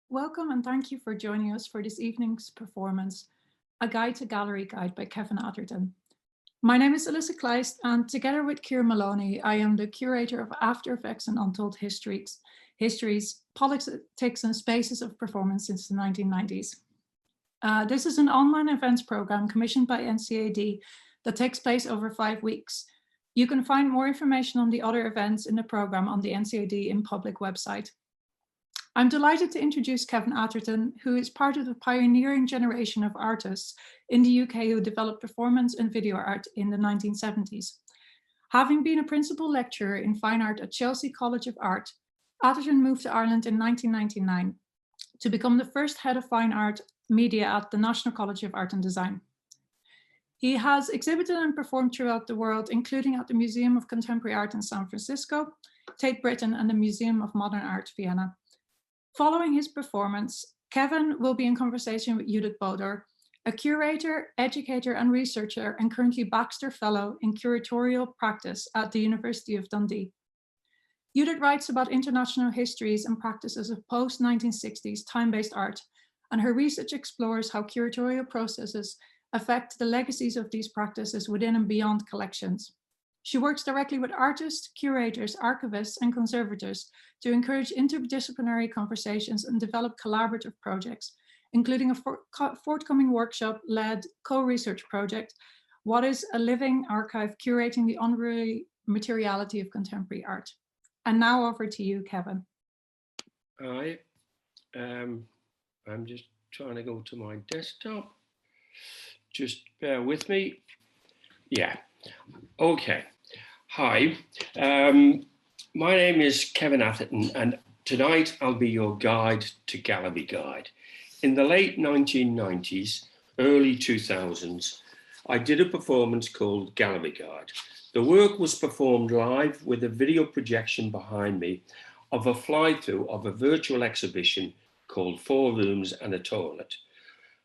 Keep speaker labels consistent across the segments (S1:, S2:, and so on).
S1: Welcome and thank you for joining us for this evening's performance, A Guide to Gallery Guide by Kevin Atherton. My name is Alyssa Kleist, and together with Ciara Maloney, I am the curator of Aftereffects and Untold Histories, Politics and Spaces of Performance since the 1990s. This is an online events program commissioned by NCAD that takes place over 5 weeks. You can find more information on the other events in the program on the NCAD in public website. I'm delighted to introduce Kevin Atherton, who is part of the pioneering generation of artists in the UK who developed performance and video art in the 1970s. Having been a principal lecturer in fine art at Chelsea College of Art, Atterton moved to Ireland in 1999 to become the first head of fine art media at the National College of Art and Design. He has exhibited and performed throughout the world, including at the Museum of Contemporary Art in San Francisco, Tate Britain, and the Museum of Modern Art, Vienna. Following his performance, Kevin will be in conversation with Judith Boder, a curator, educator, and researcher, and currently Baxter Fellow in curatorial practice at the University of Dundee. Judith writes about international histories and practices of post-1960s time-based art, and her research explores how curatorial processes affect the legacies of these practices within and beyond collections. She works directly with artists, curators, archivists, and conservators to encourage interdisciplinary conversations and develop collaborative projects, including a forthcoming workshop-led co-research project, What is a Living Archive Curating the Honorary Materiality of Contemporary Art? And now over to you, Kevin.
S2: Hi, I'm just trying to go to my desktop. Just bear with me. Yeah, okay. Hi, my name is Kevin Atherton, and tonight I'll be your guide to Gallery Guide. In the late 1990s, early 2000s, I did a performance called Gallery Guide. The work was performed live with a video projection behind me of a fly-through of a virtual exhibition called 4 Rooms and a Toilet.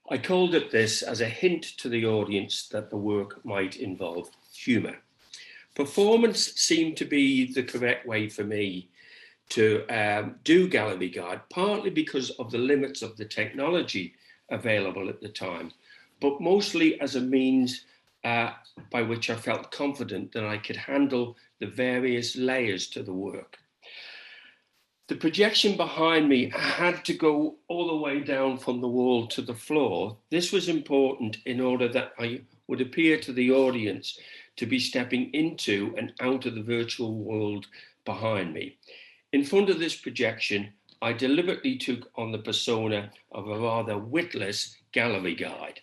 S2: I called it this as a hint to the audience that the work might involve humour. Performance seemed to be the correct way for me to do Gallery Guide, partly because of the limits of the technology available at the time, but mostly as a means by which I felt confident that I could handle the various layers to the work. The projection behind me had to go all the way down from the wall to the floor. This was important in order that I would appear to the audience to be stepping into and out of the virtual world behind me. In front of this projection, I deliberately took on the persona of a rather witless gallery guide.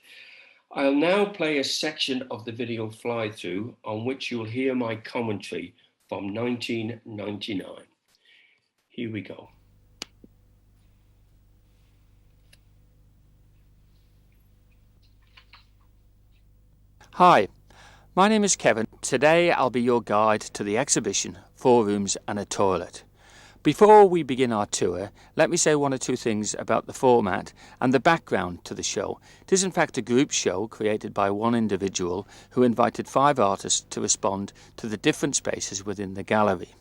S2: I'll now play a section of the video fly-through on which you'll hear my commentary from 1999. Here we go.
S3: Hi, my name is Kevin. Today I'll be your guide to the exhibition 4 Rooms and a Toilet. Before we begin our tour, let me say one or two things about the format and the background to the show. It is in fact a group show created by one individual who invited 5 artists to respond to the different spaces within the gallery.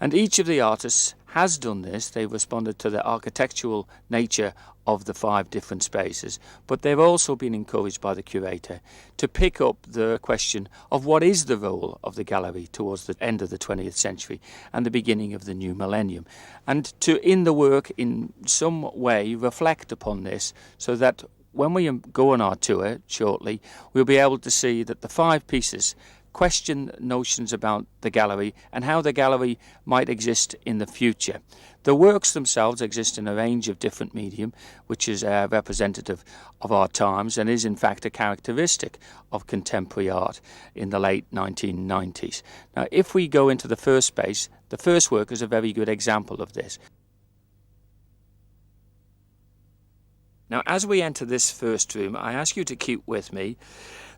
S3: And each of the artists has done this. They've responded to the architectural nature of the 5 different spaces, but they've also been encouraged by the curator to pick up the question of what is the role of the gallery towards the end of the 20th century and the beginning of the new millennium, and to, in the work, in some way reflect upon this, so that when we go on our tour shortly, we'll be able to see that the 5 pieces question notions about the gallery and how the gallery might exist in the future. The works themselves exist in a range of different medium, which is representative of our times and is in fact a characteristic of contemporary art in the late 1990s. Now, if we go into the first space, the first work is a very good example of this. Now, as we enter this first room, I ask you to keep with me.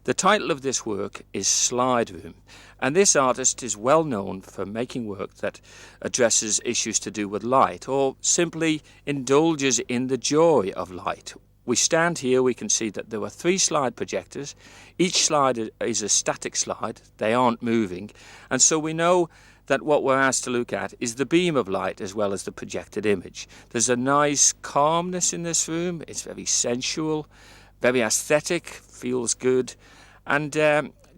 S3: The title of this work is Slide Room, and this artist is well known for making work that addresses issues to do with light, or simply indulges in the joy of light. We stand here, we can see that there are 3 slide projectors. Each slide is a static slide, they aren't moving, and so we know that what we're asked to look at is the beam of light as well as the projected image. There's a nice calmness in this room. It's very sensual, very aesthetic, feels good. And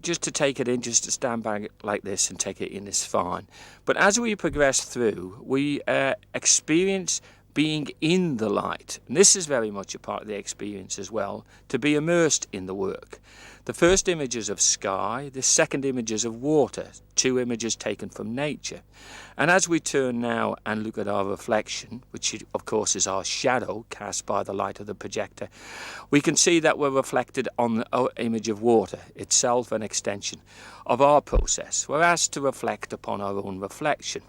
S3: just to take it in, just to stand back like this and take it in is fine. But as we progress through, we experience being in the light. And this is very much a part of the experience as well, to be immersed in the work. The first image is of sky, the second image is of water, two images taken from nature. And as we turn now and look at our reflection, which of course is our shadow cast by the light of the projector, we can see that we're reflected on the image of water, itself an extension of our process. We're asked to reflect upon our own reflection.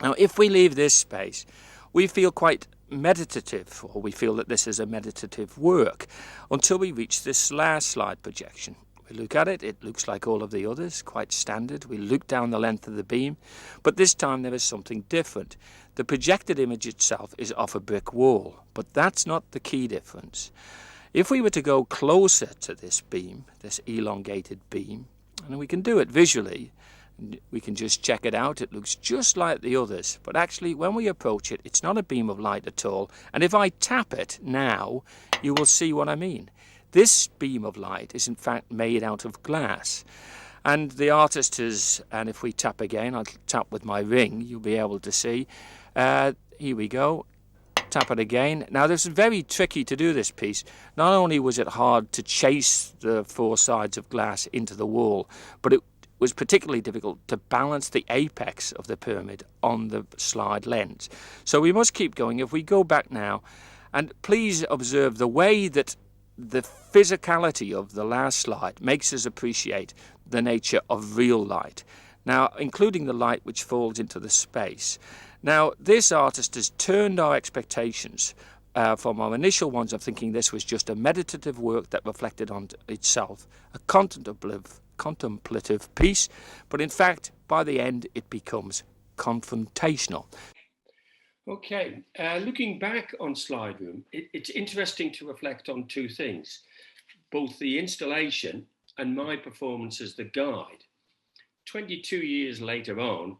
S3: Now, if we leave this space, we feel quite meditative, or we feel that this is a meditative work, until we reach this last slide projection. We look at it, it looks like all of the others, quite standard. We look down the length of the beam, but this time there is something different. The projected image itself is off a brick wall, but that's not the key difference. If we were to go closer to this beam, this elongated beam, and we can do it visually, we can just check it out. It looks just like the others, but actually when we approach it, it's not a beam of light at all. And if I tap it now, you will see what I mean. This beam of light is in fact made out of glass. And the artist has, and if we tap again, I'll tap with my ring, you'll be able to see. Here we go. Tap it again. Now this is very tricky to do this piece. Not only was it hard to chase the four sides of glass into the wall, but it was particularly difficult to balance the apex of the pyramid on the slide lens. So we must keep going. If we go back now, and please observe the way that the physicality of the last slide makes us appreciate the nature of real light. Now, including the light which falls into the space. Now, this artist has turned our expectations from our initial ones of thinking this was just a meditative work that reflected on itself, a contemplative piece, but in fact, by the end, it becomes confrontational.
S2: Okay, looking back on Slide Room, it's interesting to reflect on two things, both the installation and my performance as the guide. 22 years later on,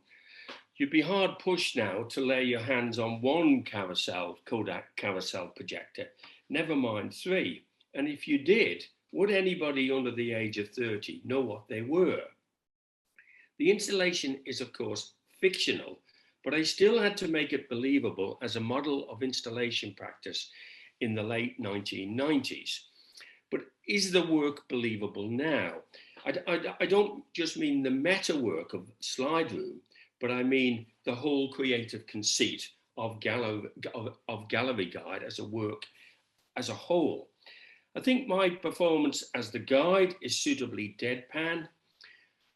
S2: you'd be hard pushed now to lay your hands on one Kodak carousel projector, never mind three. And if you did, would anybody under the age of 30 know what they were? The installation is, of course, fictional, but I still had to make it believable as a model of installation practice in the late 1990s. But is the work believable now? I don't just mean the meta work of Slide Room, but I mean the whole creative conceit of Gallery Guide as a work as a whole. I think my performance as the guide is suitably deadpan,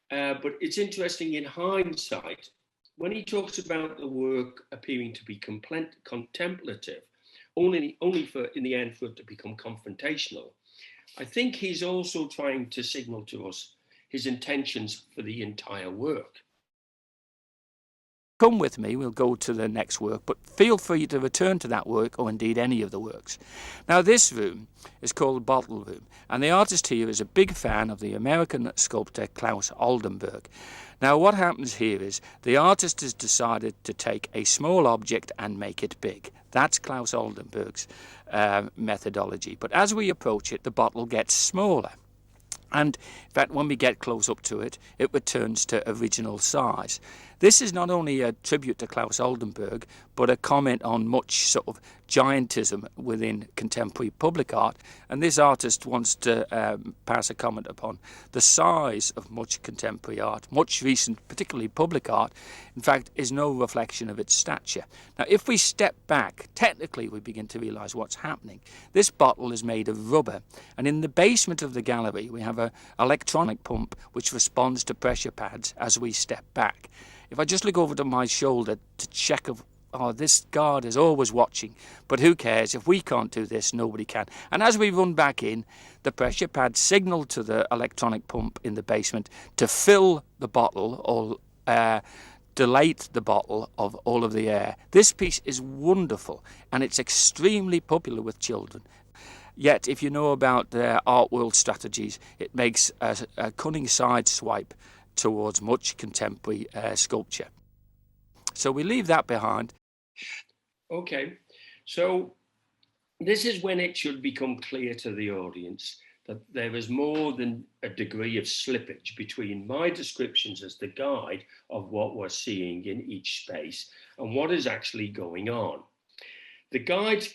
S2: but it's interesting in hindsight, when he talks about the work appearing to be contemplative, only for in the end for it to become confrontational, I think he's also trying to signal to us his intentions for the entire work.
S3: Come with me, we'll go to the next work, but feel free to return to that work or indeed any of the works. Now this room is called Bottle Room, and the artist here is a big fan of the American sculptor Klaus Oldenburg. Now what happens here is the artist has decided to take a small object and make it big. That's Klaus Oldenburg's methodology. But as we approach it, the bottle gets smaller. And in fact, when we get close up to it, it returns to original size. This is not only a tribute to Klaus Oldenburg, but a comment on much sort of giantism within contemporary public art. And this artist wants to pass a comment upon the size of much contemporary art, much recent, particularly public art, in fact, is no reflection of its stature. Now, if we step back, technically we begin to realise what's happening. This bottle is made of rubber, and in the basement of the gallery we have an electronic pump which responds to pressure pads as we step back. If I just look over to my shoulder to check of, oh, this guard is always watching, but who cares? If we can't do this, nobody can. And as we run back in, the pressure pads signal to the electronic pump in the basement to fill the bottle or dilate the bottle of all of the air. This piece is wonderful, and it's extremely popular with children. Yet, if you know about their art world strategies, it makes a cunning side swipe towards much contemporary sculpture. So we leave that behind.
S2: Okay, so this is when it should become clear to the audience that there is more than a degree of slippage between my descriptions as the guide of what we're seeing in each space and what is actually going on. The guide's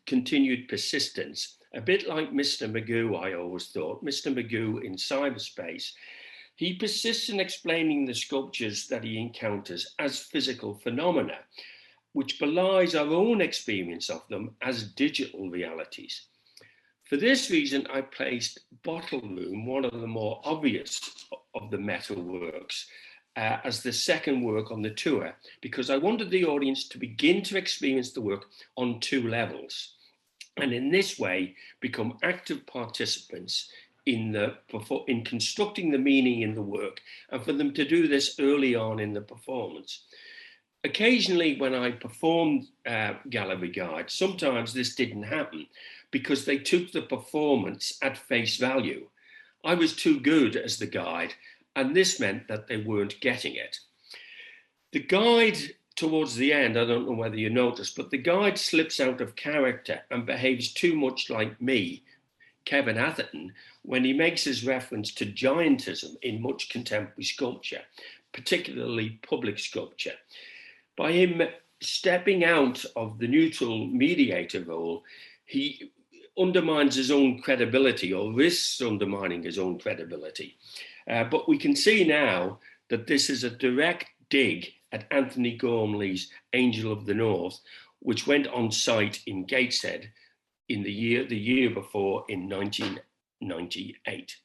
S2: continued persistence, a bit like Mr. Magoo, I always thought, Mr. Magoo in cyberspace, he persists in explaining the sculptures that he encounters as physical phenomena, which belies our own experience of them as digital realities. For this reason, I placed Bottle Room, one of the more obvious of the metal works, as the second work on the tour, because I wanted the audience to begin to experience the work on two levels, and in this way become active participants in constructing the meaning in the work, and for them to do this early on in the performance. Occasionally, when I performed gallery guides, sometimes this didn't happen because they took the performance at face value. I was too good as the guide, and this meant that they weren't getting it. The guide towards the end, I don't know whether you noticed, but the guide slips out of character and behaves too much like me, Kevin Atherton, when he makes his reference to giantism in much contemporary sculpture, particularly public sculpture. By him stepping out of the neutral mediator role, he undermines his own credibility, or risks undermining his own credibility. But we can see now that this is a direct dig at Anthony Gormley's Angel of the North, which went on site in Gateshead in the year before, in 1998.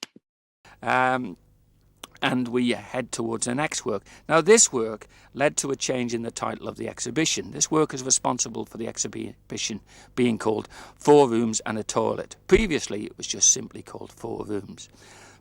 S3: And we head towards the next work. Now, this work led to a change in the title of the exhibition. This work is responsible for the exhibition being called 4 Rooms and a Toilet. Previously, it was just simply called 4 Rooms.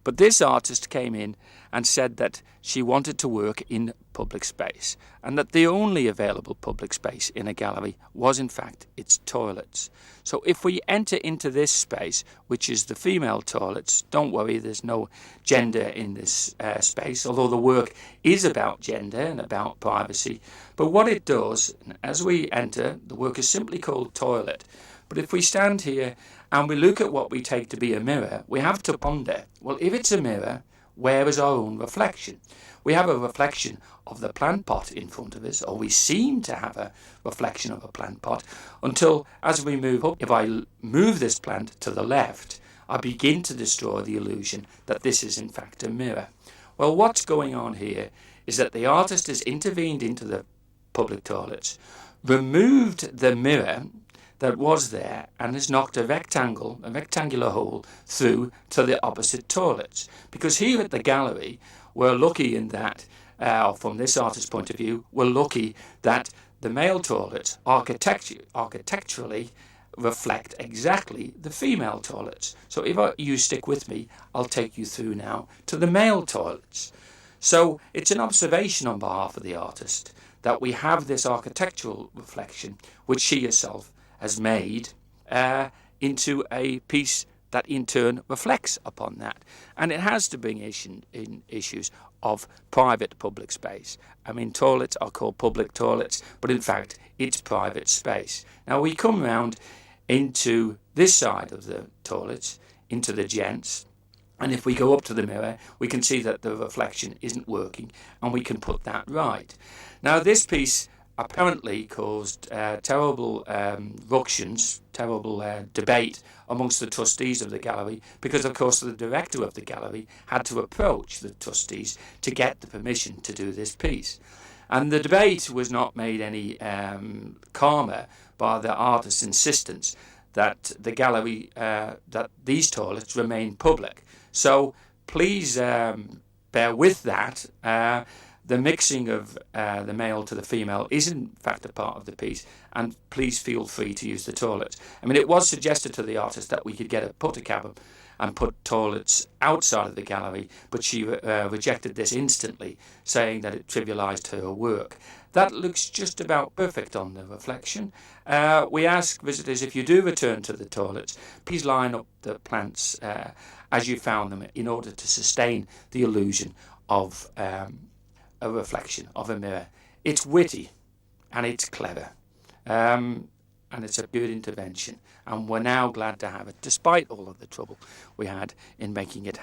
S3: But this artist came in and said that she wanted to work in public space, and that the only available public space in a gallery was, in fact, its toilets. So if we enter into this space, which is the female toilets, don't worry, there's no gender in this space, although the work is about gender and about privacy. But what it does, as we enter, the work is simply called toilet. But if we stand here and we look at what we take to be a mirror, we have to ponder, well, if it's a mirror, where is our own reflection? We have a reflection of the plant pot in front of us, or we seem to have a reflection of a plant pot, until as we move up, if I move this plant to the left, I begin to destroy the illusion that this is in fact a mirror. Well, what's going on here is that the artist has intervened into the public toilets, removed the mirror that was there, and has knocked a rectangular hole through to the opposite toilets. Because here at the gallery, we're lucky in that, from this artist's point of view, we're lucky that the male toilets architecturally reflect exactly the female toilets. So if you stick with me, I'll take you through now to the male toilets. So it's an observation on behalf of the artist that we have this architectural reflection, which she herself has made into a piece that in turn reflects upon that. And it has to bring in issues of private public space. I mean, toilets are called public toilets, but in fact, it's private space. Now we come round into this side of the toilets, into the gents, and if we go up to the mirror, we can see that the reflection isn't working, and we can put that right. Now this piece apparently caused terrible ructions, terrible debate amongst the trustees of the gallery, because of course the director of the gallery had to approach the trustees to get the permission to do this piece. And the debate was not made any calmer by the artist's insistence that the gallery, that these toilets remain public. So please bear with that. The mixing of the male to the female is in fact a part of the piece, and please feel free to use the toilets. I mean, it was suggested to the artist that we could get a Portakabin and put toilets outside of the gallery, but she rejected this instantly, saying that it trivialised her work. That looks just about perfect on the reflection. We ask visitors, if you do return to the toilets, please line up the plants as you found them in order to sustain the illusion of a reflection, of a mirror. It's witty and it's clever, and it's a good intervention, and we're now glad to have it, despite all of the trouble we had in making it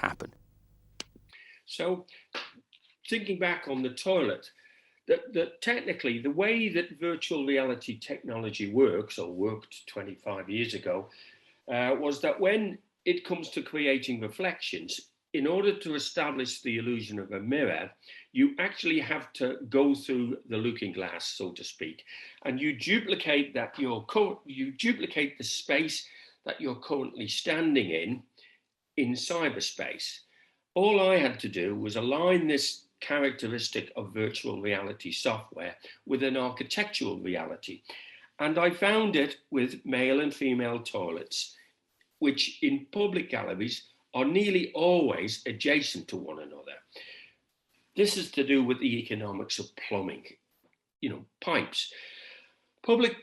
S2: So, thinking back on the toilet, that technically the way that virtual reality technology works, or worked 25 years ago, was that when it comes to creating reflections, in order to establish the illusion of a mirror, you actually have to go through the looking glass, so to speak, and you duplicate the space that you're currently standing in cyberspace. All I had to do was align this characteristic of virtual reality software with an architectural reality, and I found it with male and female toilets, which in public galleries are nearly always adjacent to one another. This is to do with the economics of plumbing, pipes. Public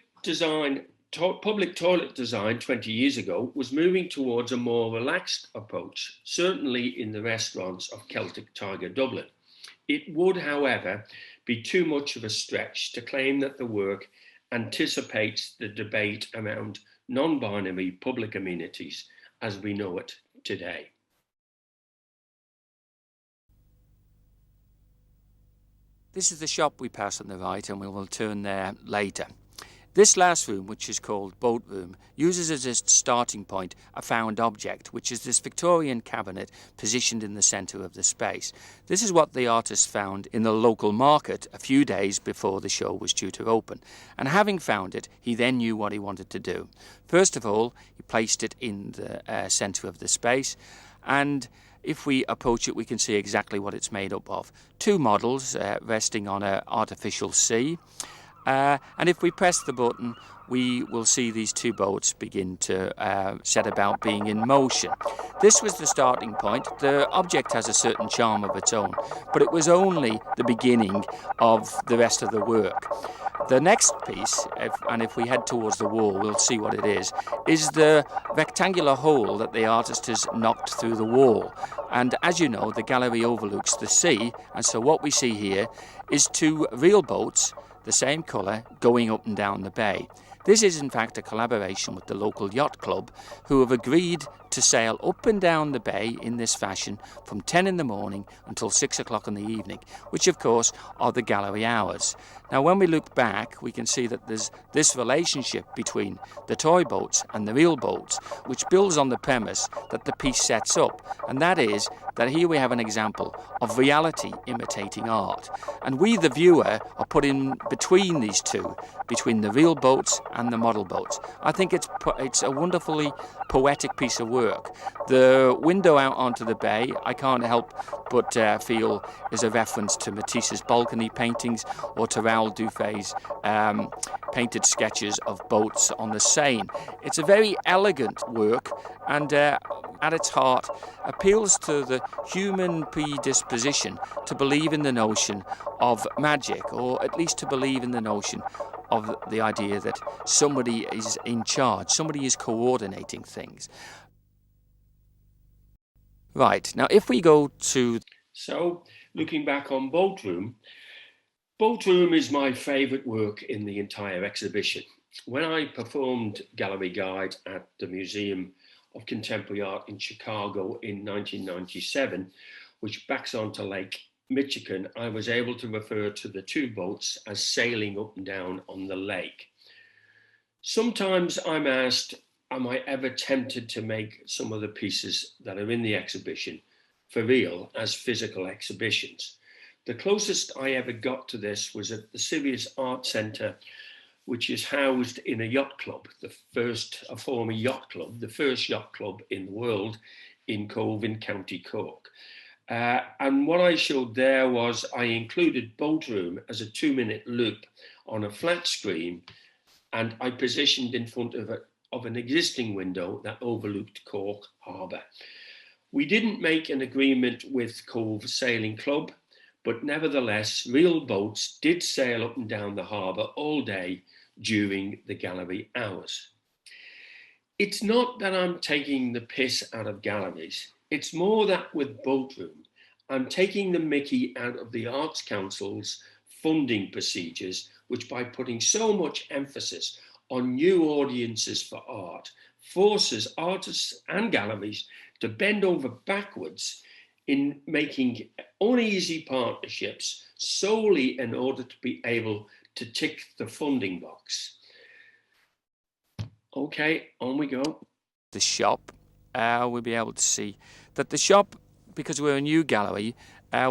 S2: toilet design 20 years ago was moving towards a more relaxed approach, certainly in the restaurants of Celtic Tiger Dublin. It would, however, be too much of a stretch to claim that the work anticipates the debate around non-binary public amenities as we know it today.
S3: This is the shop we pass on the right, and we will turn there later. This last room, which is called Boat Room, uses as its starting point a found object, which is this Victorian cabinet positioned in the centre of the space. This is what the artist found in the local market a few days before the show was due to open. And having found it, he then knew what he wanted to do. First of all, he placed it in the centre of the space, and if we approach it, we can see exactly what it's made up of. Two models resting on an artificial sea. And if we press the button, we will see these two boats begin to set about being in motion. This was the starting point. The object has a certain charm of its own, but it was only the beginning of the rest of the work. The next piece, if we head towards the wall, we'll see what it is the rectangular hole that the artist has knocked through the wall. And as you know, the gallery overlooks the sea, and so what we see here is two real boats, the same colour, going up and down the bay. This is in fact a collaboration with the local yacht club, who have agreed to sail up and down the bay in this fashion from 10 in the morning until 6 o'clock in the evening, which of course are the gallery hours. Now when we look back, we can see that there's this relationship between the toy boats and the real boats, which builds on the premise that the piece sets up, and that is that here we have an example of reality imitating art. And we, the viewer, are put in between these two, between the real boats and the model boats. I think it's a wonderfully poetic piece of work. The window out onto the bay, I can't help but feel is a reference to Matisse's balcony paintings or to Raoul Dufay's painted sketches of boats on the Seine. It's a very elegant work, and at its heart appeals to the human predisposition to believe in the notion of magic, or at least to believe in the notion of the idea that somebody is in charge, somebody is coordinating things. Right, now if we go to...
S2: So, looking back on Boat Room is my favourite work in the entire exhibition. When I performed Gallery Guide at the Museum of Contemporary Art in Chicago in 1997, which backs onto Lake Michigan, I was able to refer to the two boats as sailing up and down on the lake. Sometimes I'm asked, am I ever tempted to make some of the pieces that are in the exhibition for real as physical exhibitions? The closest I ever got to this was at the Sirius Art Centre, which is housed in a yacht club, a former yacht club, the first yacht club in the world in Cove in County Cork. And what I showed there was I included Boat Room as a 2-minute loop on a flat screen, and I positioned in front of an existing window that overlooked Cork Harbour. We didn't make an agreement with Cove Sailing Club, but nevertheless, real boats did sail up and down the harbour all day during the gallery hours. It's not that I'm taking the piss out of galleries. It's more that with Boat Room, I'm taking the mickey out of the Arts Council's funding procedures, which by putting so much emphasis on new audiences for art, forces artists and galleries to bend over backwards in making uneasy partnerships solely in order to be able to tick the funding box. Okay, on we go.
S3: The shop, we'll be able to see that the shop, because we're a new gallery,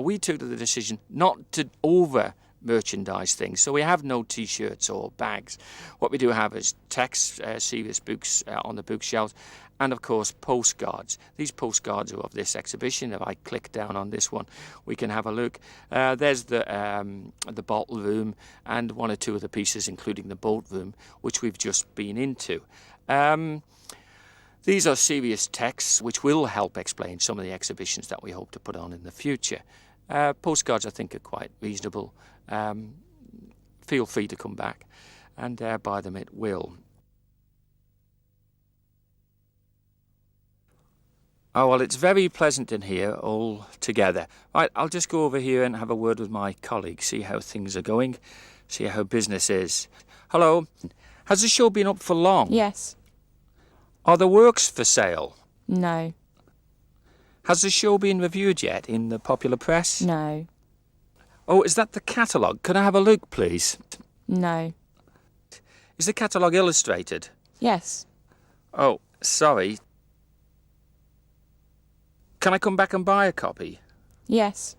S3: we took the decision not to over merchandise things, so we have no t-shirts or bags. What we do have is text, serious books on the bookshelves, and of course postcards. These postcards are of this exhibition. If I click down on this one, we can have a look. There's the bottle room and one or two of the pieces, including the boat room, which we've just been into. These are serious texts which will help explain some of the exhibitions that we hope to put on in the future. Postcards, I think, are quite reasonable. Feel free to come back and buy them at will. Oh, well, it's very pleasant in here all together. Right, I'll just go over here and have a word with my colleague, see how things are going, see how business is. Hello. Has the show been up for long?
S4: Yes.
S3: Are the works for sale?
S4: No.
S3: Has the show been reviewed yet in the popular press?
S4: No.
S3: Oh, is that the catalogue? Can I have a look, please?
S4: No.
S3: Is the catalogue illustrated?
S4: Yes.
S3: Oh, sorry. Can I come back and buy a copy?
S4: Yes.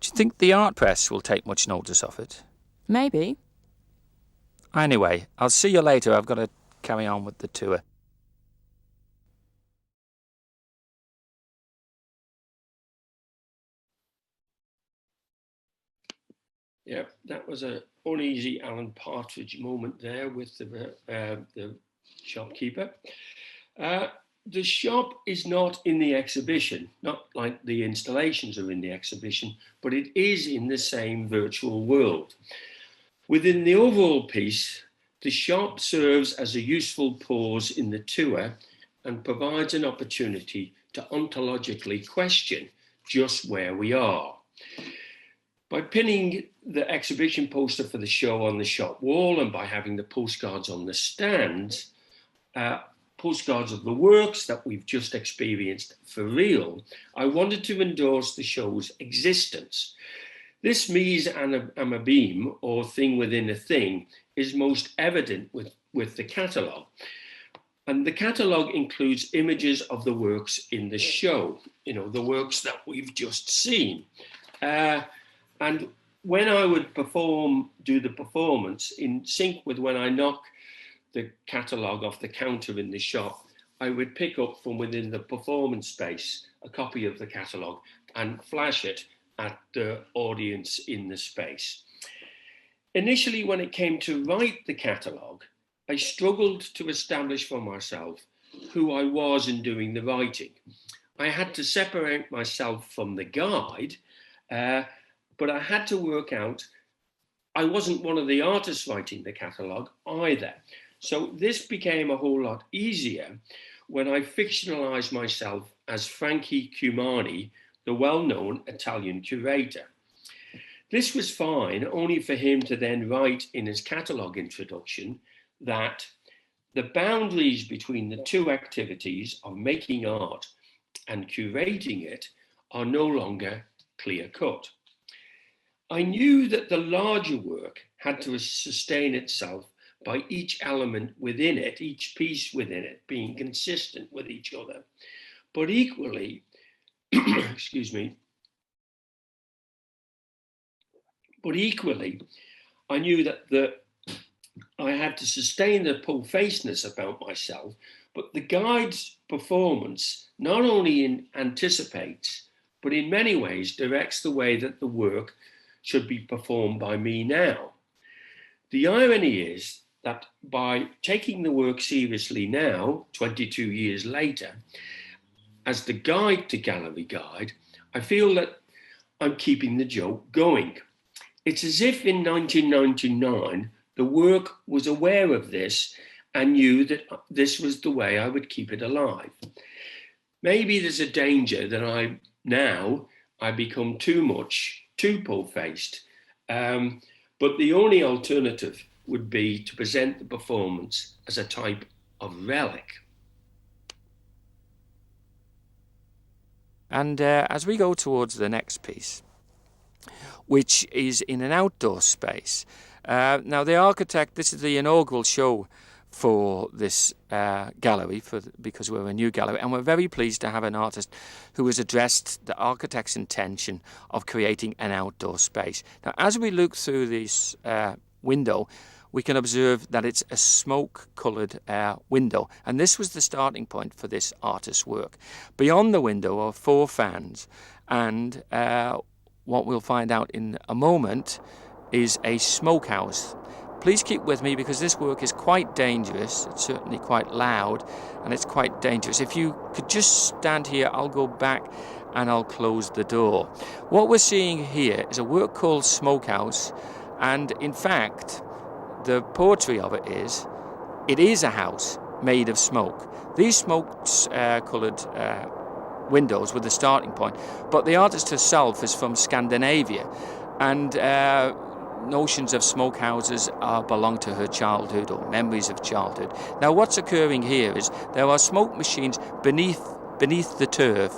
S3: Do you think the art press will take much notice of it?
S4: Maybe.
S3: Anyway, I'll see you later. I've got to carry on with the tour.
S2: Yeah, that was an uneasy Alan Partridge moment there with the shopkeeper. The shop is not in the exhibition, not like the installations are in the exhibition, but it is in the same virtual world. Within the overall piece, the shop serves as a useful pause in the tour and provides an opportunity to ontologically question just where we are. By pinning the exhibition poster for the show on the shop wall and by having the postcards on the stands, postcards of the works that we've just experienced for real, I wanted to endorse the show's existence. This mise en abîme, or thing within a thing, is most evident with the catalogue. And the catalogue includes images of the works in the show, the works that we've just seen. And when I would do the performance in sync with when I knock the catalogue off the counter in the shop, I would pick up from within the performance space a copy of the catalogue and flash it at the audience in the space. Initially, when it came to write the catalogue, I struggled to establish for myself who I was in doing the writing. I had to separate myself from the guide, but I had to work out I wasn't one of the artists writing the catalogue either. So this became a whole lot easier when I fictionalized myself as Frankie Cumani, the well-known Italian curator. This was fine, only for him to then write in his catalogue introduction that the boundaries between the two activities of making art and curating it are no longer clear-cut. I knew that the larger work had to sustain itself by each element within it, each piece within it being consistent with each other. But equally, excuse me, I knew that I had to sustain the full-facedness about myself, but the guide's performance not only anticipates, but in many ways directs the way that the work should be performed by me now. The irony is that by taking the work seriously now, 22 years later, as the guide to Gallery Guide, I feel that I'm keeping the joke going. It's as if in 1999, the work was aware of this and knew that this was the way I would keep it alive. Maybe there's a danger that I become too pull-faced. But the only alternative would be to present the performance as a type of relic.
S3: And as we go towards the next piece, which is in an outdoor space. Now the architect, this is the inaugural show for this gallery, because we're a new gallery, and we're very pleased to have an artist who has addressed the architect's intention of creating an outdoor space. Now, as we look through this window, we can observe that it's a smoke-coloured window, and this was the starting point for this artist's work. Beyond the window are 4 fans, and what we'll find out in a moment is a smokehouse. Please keep with me, because this work is quite dangerous. It's certainly quite loud, and it's quite dangerous. If you could just stand here, I'll go back and I'll close the door. What we're seeing here is a work called Smokehouse, and in fact, the poetry of it is a house made of smoke. These smoke-coloured windows were the starting point, but the artist herself is from Scandinavia, and notions of smokehouses belong to her childhood, or memories of childhood. Now, what's occurring here is there are smoke machines beneath the turf,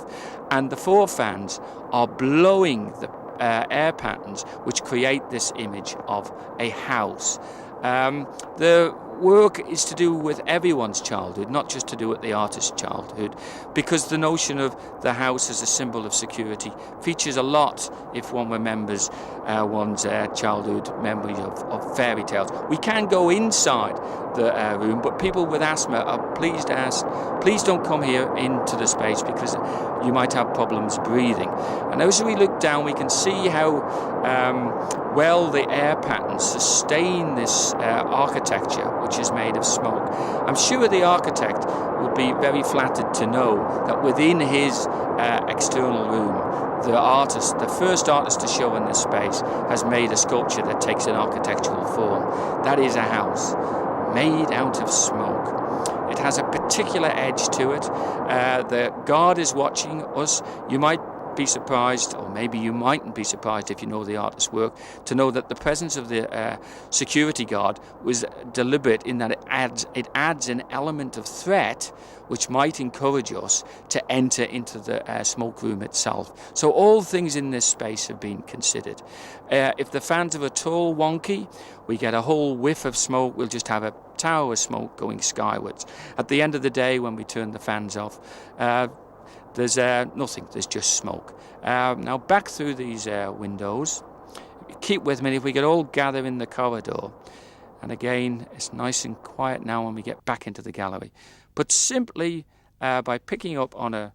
S3: and the 4 fans are blowing the air patterns which create this image of a house. The work is to do with everyone's childhood, not just to do with the artist's childhood, because the notion of the house as a symbol of security features a lot if one remembers one's childhood memory of fairy tales. We can go inside the room, but people with asthma are please don't come here into the space, because you might have problems breathing. And as we look down, we can see how well the air patterns sustain this architecture, which is made of smoke. I'm sure the architect would be very flattered to know that within his external room, the first artist to show in this space, has made a sculpture that takes an architectural form. That is a house made out of smoke. It has a particular edge to it. The guard is watching us. You might be surprised, or maybe you mightn't be surprised if you know the artist's work, to know that the presence of the security guard was deliberate, in that it adds an element of threat which might encourage us to enter into the smoke room itself. So all things in this space have been considered. If the fans are at all wonky, we get a whole whiff of smoke. We'll just have a tower of smoke going skywards. At the end of the day, when we turn the fans off, there's nothing, there's just smoke. Now back through these windows, keep with me if we could all gather in the corridor. And again, it's nice and quiet now when we get back into the gallery. But simply by picking up on an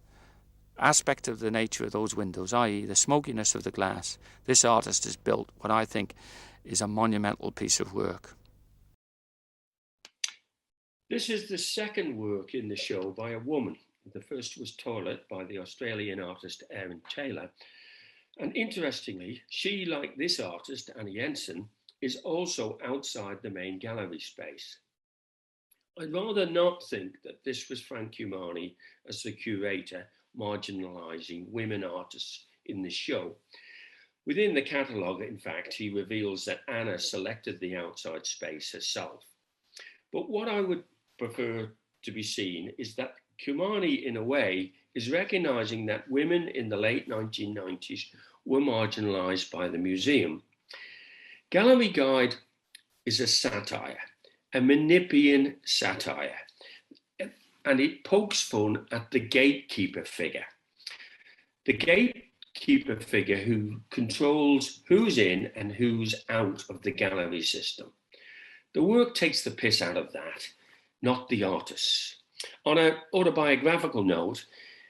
S3: aspect of the nature of those windows, i.e. the smokiness of the glass, this artist has built what I think is a monumental piece of work.
S2: This is the second work in the show by a woman. The first was Toilet by the Australian artist Erin Taylor. And interestingly, she, like this artist, Annie Jensen, is also outside the main gallery space. I'd rather not think that this was Frank Cumani as the curator marginalising women artists in the show. Within the catalogue, in fact, he reveals that Anna selected the outside space herself. But what I would prefer to be seen is that Cumani, in a way, is recognising that women in the late 1990s were marginalised by the museum. Gallery Guide is a satire, a Menippean satire, and it pokes fun at the gatekeeper figure. The gatekeeper figure who controls who's in and who's out of the gallery system. The work takes the piss out of that, not the artists. On an autobiographical note,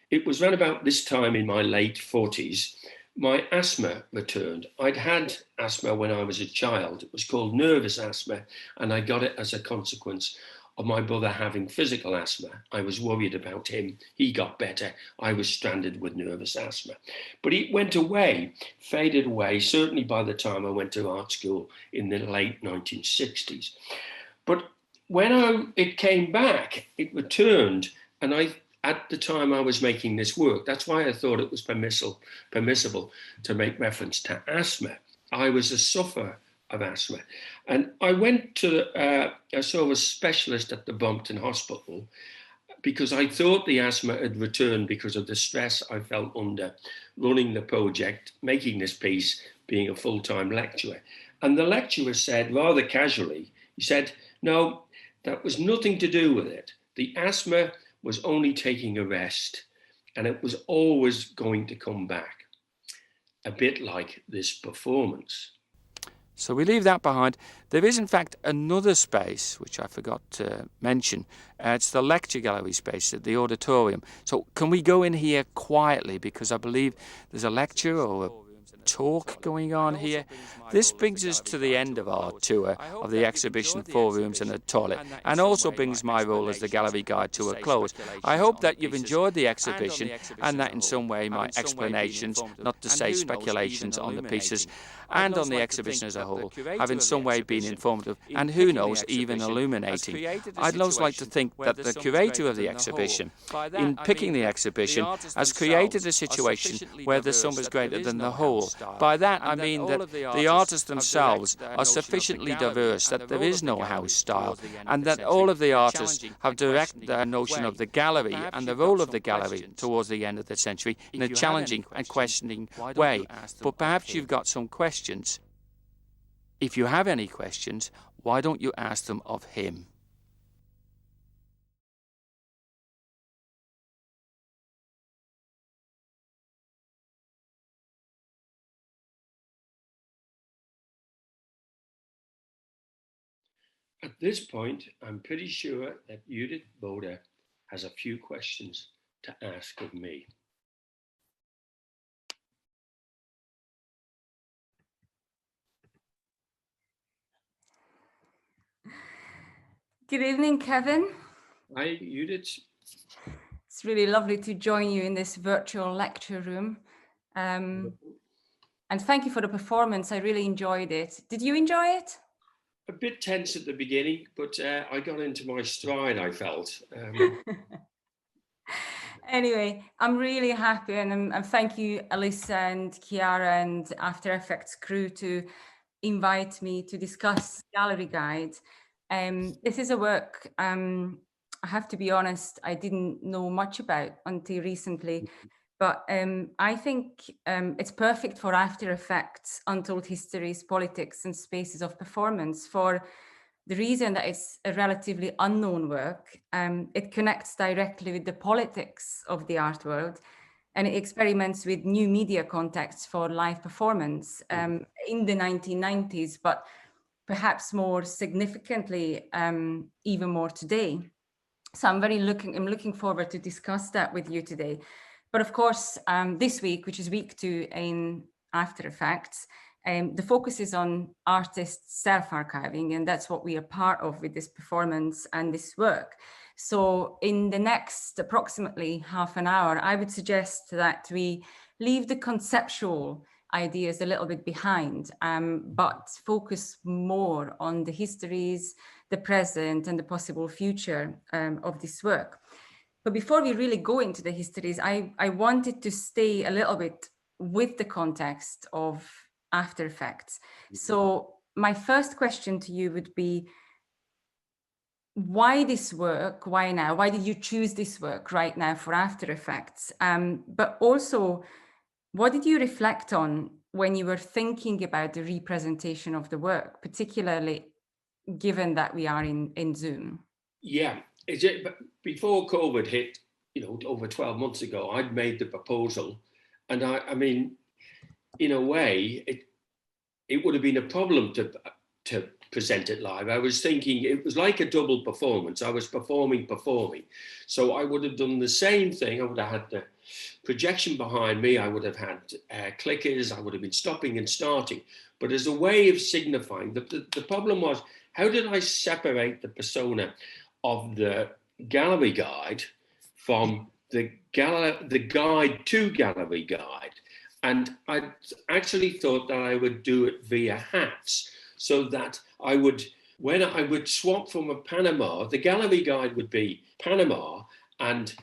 S2: it was around about this time in my late 40s, my asthma returned. I'd had asthma when I was a child. It was called nervous asthma, and I got it as a consequence of my brother having physical asthma. I was worried about him. He got better. I was stranded with nervous asthma. But it went away, faded away, certainly by the time I went to art school in the late 1960s. But when it came back, it returned, and at the time I was making this work, that's why I thought it was permissible to make reference to asthma. I was a sufferer of asthma. And I went to, I saw a specialist at the Brompton Hospital because I thought the asthma had returned because of the stress I felt under running the project, making this piece, being a full-time lecturer. And the lecturer said, rather casually, he said, no, that was nothing to do with it. The asthma was only taking a rest and it was always going to come back. A bit like this performance.
S3: So we leave that behind. There is, in fact, another space, which I forgot to mention. It's the lecture gallery space at the auditorium. So can we go in here quietly? Because I believe there's a lecture or a talk going on here. This brings us to the end of our tour of the exhibition 4 Rooms and a Toilet, and also brings my role as the gallery guide to a close. I hope that you've enjoyed the exhibition and that in some way my explanations, not to say speculations on the pieces and on the exhibition as a whole, have in some way been informative and who knows, even illuminating. I'd most like to think that the curator of the exhibition, in picking the exhibition, has created a situation where the sum is greater than the whole. By that I mean that the artists themselves are sufficiently diverse that there is no house style, and that all of the artists have directed their notion of the gallery and the role of the gallery towards the end of the century in a challenging and questioning way. But perhaps you've got some questions. If you have any questions, why don't you ask them of him?
S2: At this point, I'm pretty sure that Judith Boder has a few questions to ask of me.
S5: Good evening, Kevin.
S2: Hi, Judith.
S5: It's really lovely to join you in this virtual lecture room. And thank you for the performance. I really enjoyed it. Did you enjoy it?
S2: A bit tense at the beginning, but I got into my stride, I felt.
S5: Anyway, I'm really happy, and thank you, Alyssa and Chiara and Aftereffects crew to invite me to discuss Gallery Guide. This is a work, I have to be honest, I didn't know much about until recently, but I think it's perfect for Aftereffects, Untold Histories, Politics and Spaces of Performance for the reason that it's a relatively unknown work. It connects directly with the politics of the art world, and it experiments with new media contexts for live performance in the 1990s, but perhaps more significantly, even more today. So I'm looking forward to discuss that with you today. But of course, this week, which is week 2 in Aftereffects, the focus is on artists' self-archiving, and that's what we are part of with this performance and this work. So in the next approximately half an hour, I would suggest that we leave the conceptual ideas a little bit behind, but focus more on the histories, the present, and the possible future of this work. But before we really go into the histories, I wanted to stay a little bit with the context of Aftereffects. So my first question to you would be, why this work? Why now? Why did you choose this work right now for Aftereffects? But also, what did you reflect on when you were thinking about the representation of the work, particularly given that we are in Zoom?
S2: Yeah, before COVID hit, over 12 months ago, I'd made the proposal, and I mean, in a way, it would have been a problem to present it live. I was thinking it was like a double performance. I was performing. So I would have done the same thing. I would have had the projection behind me. I would have had clickers. I would have been stopping and starting. But as a way of signifying, the problem was, how did I separate the persona of the gallery guide from the guide to gallery guide? And I actually thought that I would do it via hats, so that when I would swap from a Panama, the gallery guide would be Panama, and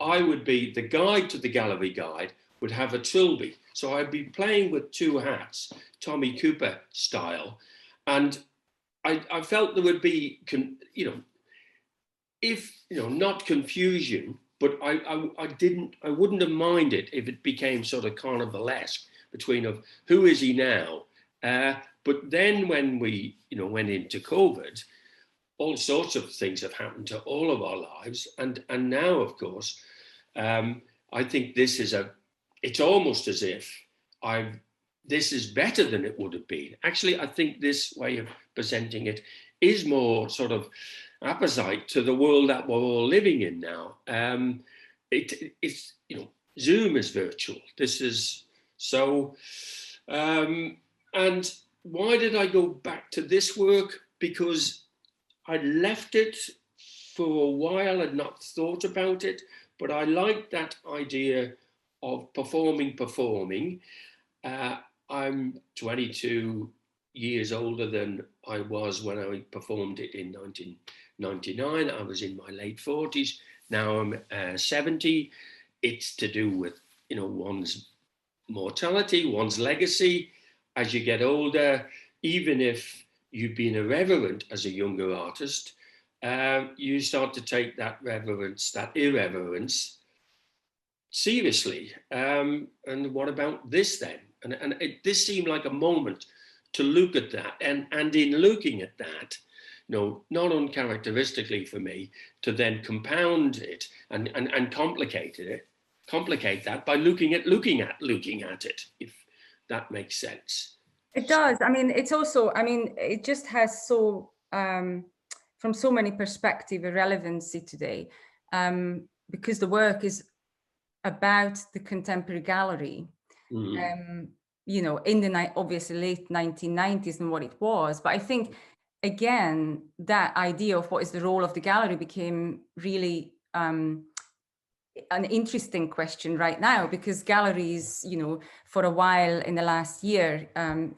S2: I would be the guide to the gallery guide, would have a trilby. So I'd be playing with two hats, Tommy Cooper style. And I felt there would be, not confusion, but I wouldn't have minded if it became sort of carnivalesque between of who is he now? But then when we, went into COVID, all sorts of things have happened to all of our lives. And now, of course, I think this is it's almost as if this is better than it would have been. Actually, I think this way of presenting it is more sort of apposite to the world that we're all living in now. It's Zoom is virtual. This is so. And why did I go back to this work? Because I left it for a while and not thought about it, but I liked that idea of performing. I'm 22 years older than I was when I performed it in 1999. I was in my late 40s. Now I'm 70. It's to do with, one's mortality, one's legacy. As you get older, even if you've been irreverent as a younger artist, you start to take that irreverence seriously. And what about this then? And this seemed like a moment to look at that. And in looking at that, not uncharacteristically for me, to then compound it and complicate that by looking at it, if that makes sense.
S5: It does. I mean, it's also, it just has so, from so many perspectives, a relevancy today, because the work is about the contemporary gallery, in the obviously late 1990s and what it was. But I think, again, that idea of what is the role of the gallery became really an interesting question right now, because galleries, for a while in the last year,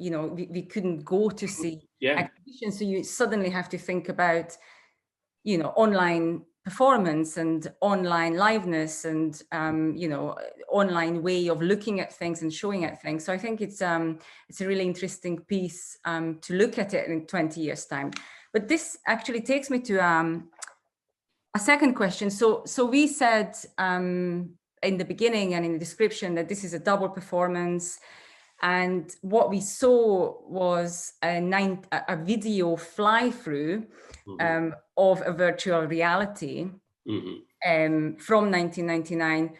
S5: we couldn't go to see exhibitions. So you suddenly have to think about, online performance and online liveness and, online way of looking at things and showing at things. So I think it's a really interesting piece to look at it in 20 years' time. But this actually takes me to a second question. So we said in the beginning and in the description that this is a double performance. And what we saw was a video fly-through of a virtual reality from 1999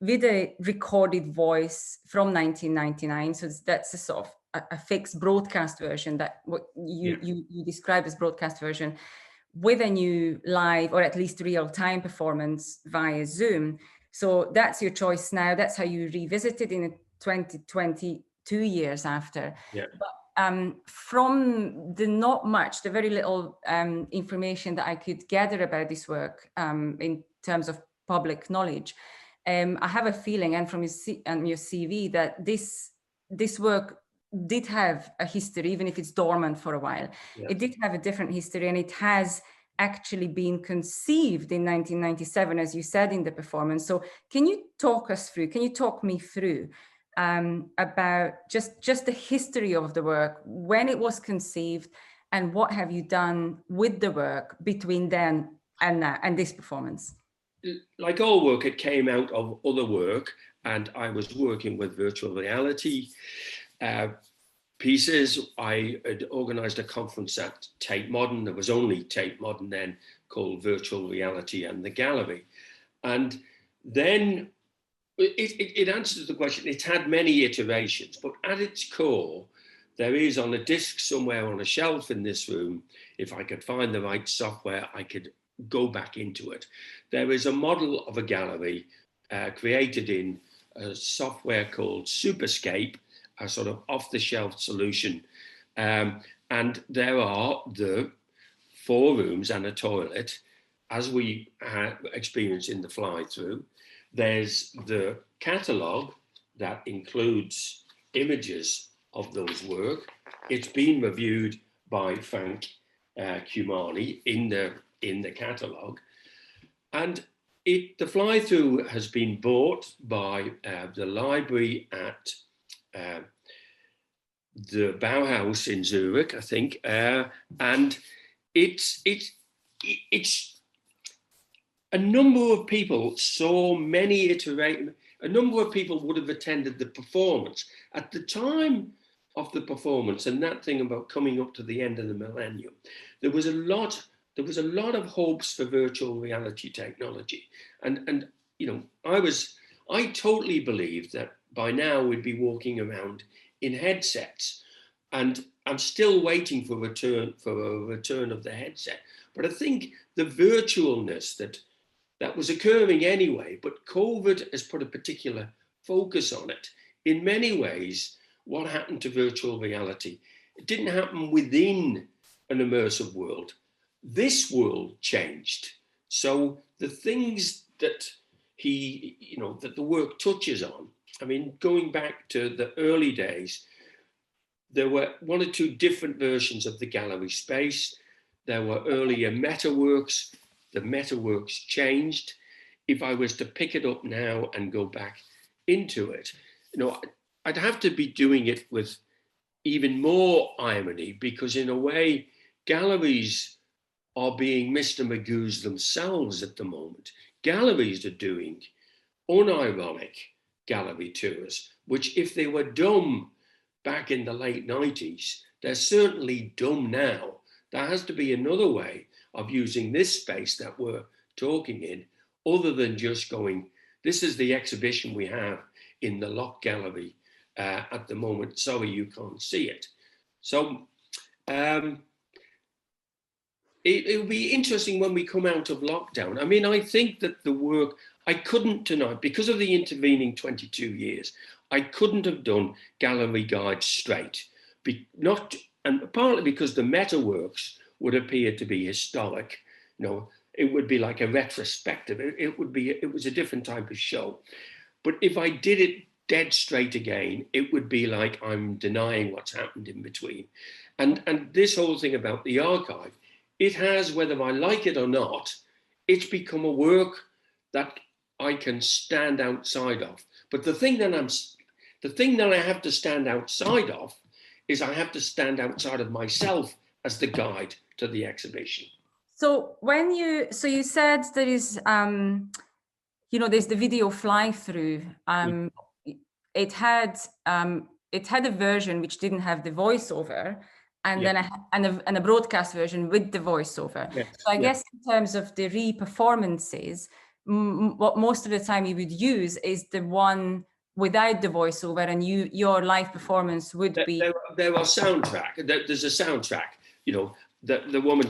S5: with a recorded voice from 1999. So that's a sort of a fixed broadcast version, that what you describe as broadcast version, with a new live or at least real-time performance via Zoom. So that's your choice now. That's how you revisit it in 2020, 2 years after. But from the very little information that I could gather about this work in terms of public knowledge, I have a feeling, and from your CV, that this work did have a history, even if it's dormant for a while. It did have a different history, and it has actually been conceived in 1997, as you said in the performance. So can you talk me through about just the history of the work, when it was conceived, and what have you done with the work between then and this performance?
S2: Like all work, it came out of other work, and I was working with virtual reality pieces. I had organized a conference at Tate Modern. There was only Tate Modern then, called Virtual Reality and the Gallery. And then it answers the question. It's had many iterations, but at its core, there is on a disk somewhere on a shelf in this room, if I could find the right software, I could go back into it. There is a model of a gallery created in a software called Superscape, a sort of off-the-shelf solution. And there are the 4 rooms and a toilet, as we experienced in the fly-through. There's the catalogue that includes images of those work. It's been reviewed by Frank Cumani in the catalogue. And the fly-through has been bought by the library at the Bauhaus in Zurich, I think, and it's a number of people saw many iterations. A number of people would have attended the performance at the time of the performance, and that thing about coming up to the end of the millennium. There was a lot of hopes for virtual reality technology, and you know, I totally believed that by now we'd be walking around in headsets, and I'm still waiting for a return of the headset. But I think the virtualness that was occurring anyway, but COVID has put a particular focus on it. In many ways, what happened to virtual reality? It didn't happen within an immersive world. This world changed. So the things that that the work touches on, I mean, going back to the early days, there were one or two different versions of the gallery space. There were earlier metaworks. The metaworks changed. If I was to pick it up now and go back into it, you know, I'd have to be doing it with even more irony, because in a way, galleries are being Mr. Magoo's themselves at the moment. Galleries are doing unironic gallery tours, which if they were dumb back in the late 90s, they're certainly dumb now. There has to be another way of using this space that we're talking in, other than just going, this is the exhibition we have in the Lock Gallery at the moment. Sorry, you can't see it. So it'll be interesting when we come out of lockdown. I mean, I think that the work, I couldn't tonight, because of the intervening 22 years, I couldn't have done gallery guides straight. And partly because the metaworks would appear to be historic. You know, it would be like a retrospective. It was a different type of show. But if I did it dead straight again, it would be like I'm denying what's happened in between. And this whole thing about the archive, it has, whether I like it or not, it's become a work that I can stand outside of. But the thing that I have to stand outside of is I have to stand outside of myself as the guide to the exhibition.
S5: So you said there is, there's the video fly through. It had a version which didn't have the voiceover, and then a broadcast version with the voiceover.
S2: Yes.
S5: So I guess in terms of the re-performances, what most of the time you would use is the one without the voiceover, and your live performance would be.
S2: There are soundtrack. There's a soundtrack. You know, the woman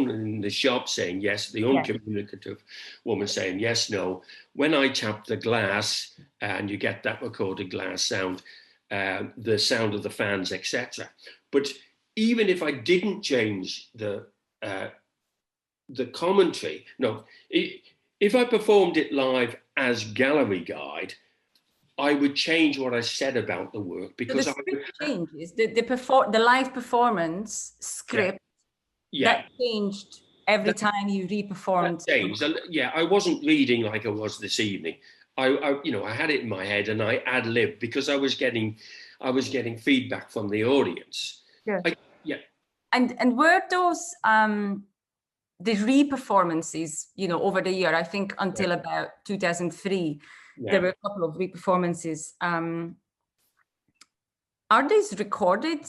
S2: in the shop saying yes, the uncommunicative woman saying yes, no. When I tap the glass, and you get that recorded glass sound, the sound of the fans, etc. But even if I didn't change the commentary, no, if I performed it live as gallery guide, I would change what I said about the work, because
S5: so the script changes. The live performance script that changed every time you re-performed.
S2: That changed. Yeah, I wasn't reading like I was this evening. I had it in my head and I ad-libbed because I was getting feedback from the audience.
S5: Yeah. And were those the re-performances, over the year, I think until about 2003, there were a couple of re-performances. Are these recorded?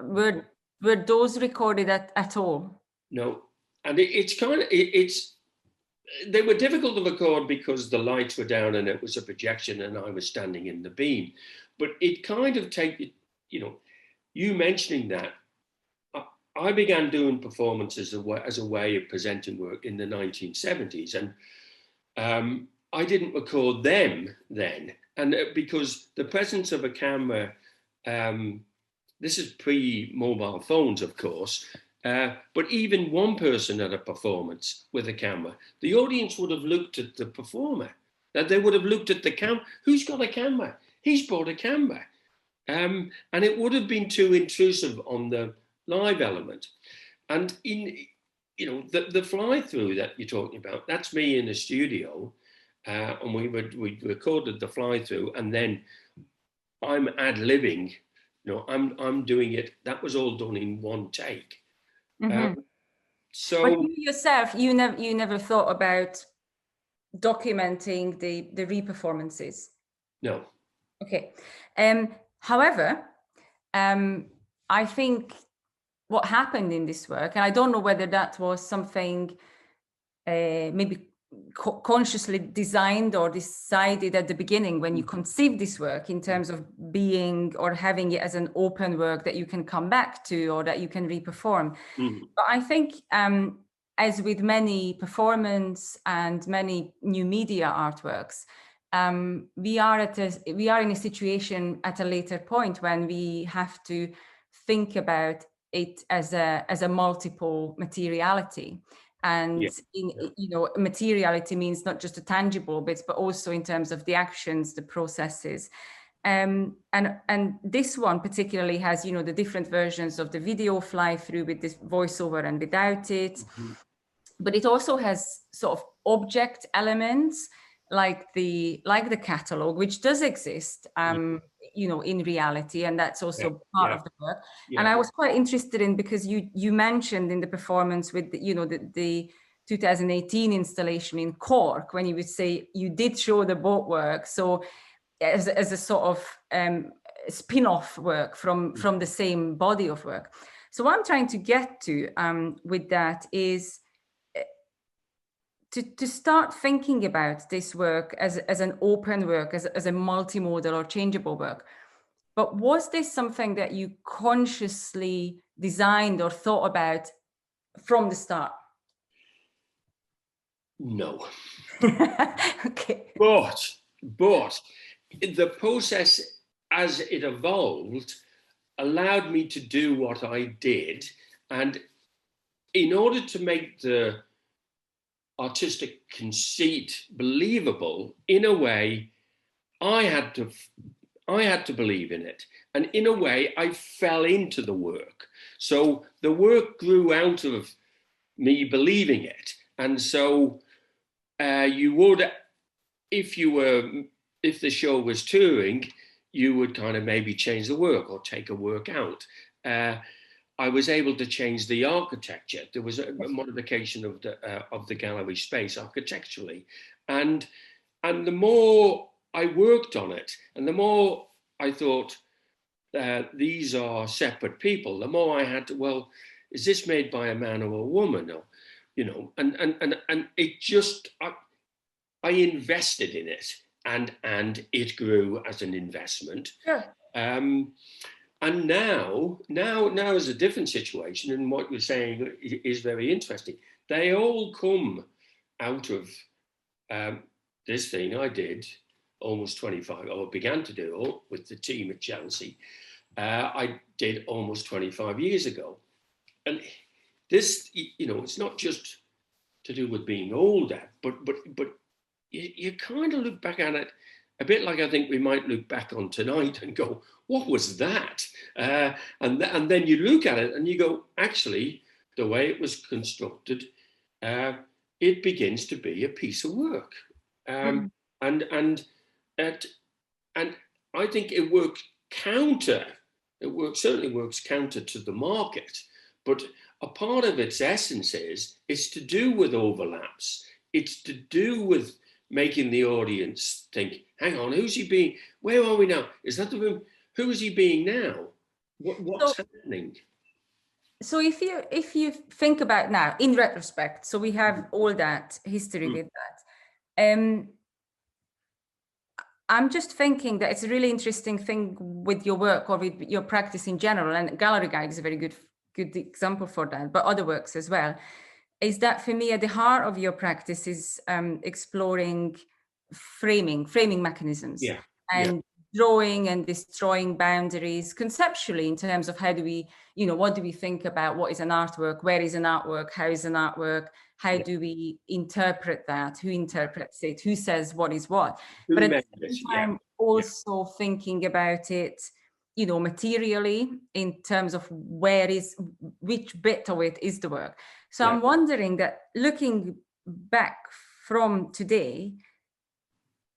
S5: Were those recorded at all?
S2: No, and they were difficult to record because the lights were down and it was a projection and I was standing in the beam. But it kind of you mentioning that, I began doing performances as a way of presenting work in the 1970s, and I didn't record them then, and because the presence of a camera, this is pre-mobile phones, of course, but even one person at a performance with a camera, the audience would have looked at the performer, that they would have looked at the camera. Who's got a camera? He's brought a camera. And it would have been too intrusive on the live element. And you know, the fly through that you're talking about, that's me in the studio, and we recorded the fly through, and then I'm ad-libbing, you know, I'm doing it. That was all done in one take. So,
S5: but you yourself, you never thought about documenting the re-performances?
S2: no.
S5: Okay. However, I think what happened in this work, and I don't know whether that was something maybe consciously designed or decided at the beginning when you conceived this work, in terms of being or having it as an open work that you can come back to or that you can re-perform. But I think, as with many performance and many new media artworks, we are in a situation at a later point when we have to think about it as a multiple materiality. And you know, materiality means not just a tangible bits, but also in terms of the actions, the processes. And this one particularly has, you know, the different versions of the video fly through with this voiceover and without it. But it also has sort of object elements like the catalog, which does exist, you know, in reality, and that's also part of the work. And I was quite interested in, because you mentioned in the performance with the, you know, the 2018 installation in Cork, when you would say you did show the boat work, so as a sort of spin-off work from the same body of work. So what I'm trying to get to with that is to start thinking about this work as an open work, as a multimodal or changeable work. But was this something that you consciously designed or thought about from the start?
S2: No.
S5: Okay.
S2: But the process as it evolved allowed me to do what I did. And in order to make the artistic conceit believable, in a way, I had to believe in it. And in a way, I fell into the work. So the work grew out of me believing it. And so you would, if the show was touring, you would kind of maybe change the work or take a work out. I was able to change the architecture. There was a modification of the gallery space architecturally, and the more I worked on it, and the more I thought these are separate people, the more I had to, well, is this made by a man or a woman, or, you know, and it just I invested in it, and it grew as an investment. And now is a different situation, and what you're saying is very interesting. They all come out of this thing I did almost 25, or began to do with the team at Chelsea. I did almost 25 years ago. And this, you know, it's not just to do with being older, but you kind of look back at it a bit like I think we might look back on tonight and go, what was that? And then you look at it and you go, actually, the way it was constructed, it begins to be a piece of work. And I think it works counter. Certainly works counter to the market, but a part of its essence is it's to do with overlaps. It's to do with making the audience think, hang on, who's he being? Where are we now? Is that the room? Who is he being now? What's happening? So
S5: if you think about now, in retrospect, so we have all that history with that. I'm just thinking that it's a really interesting thing with your work or with your practice in general, and Gallery Guide is a very good example for that, but other works as well, is that for me at the heart of your practice is exploring framing mechanisms and drawing and destroying boundaries conceptually in terms of how do we, you know, what do we think about what is an artwork, where is an artwork, how is an artwork, how do we interpret that, who interprets it, who says what is what, but at the same time also thinking about it materially in terms of which bit of it is the work. So
S2: Yeah.
S5: I'm wondering that looking back from today,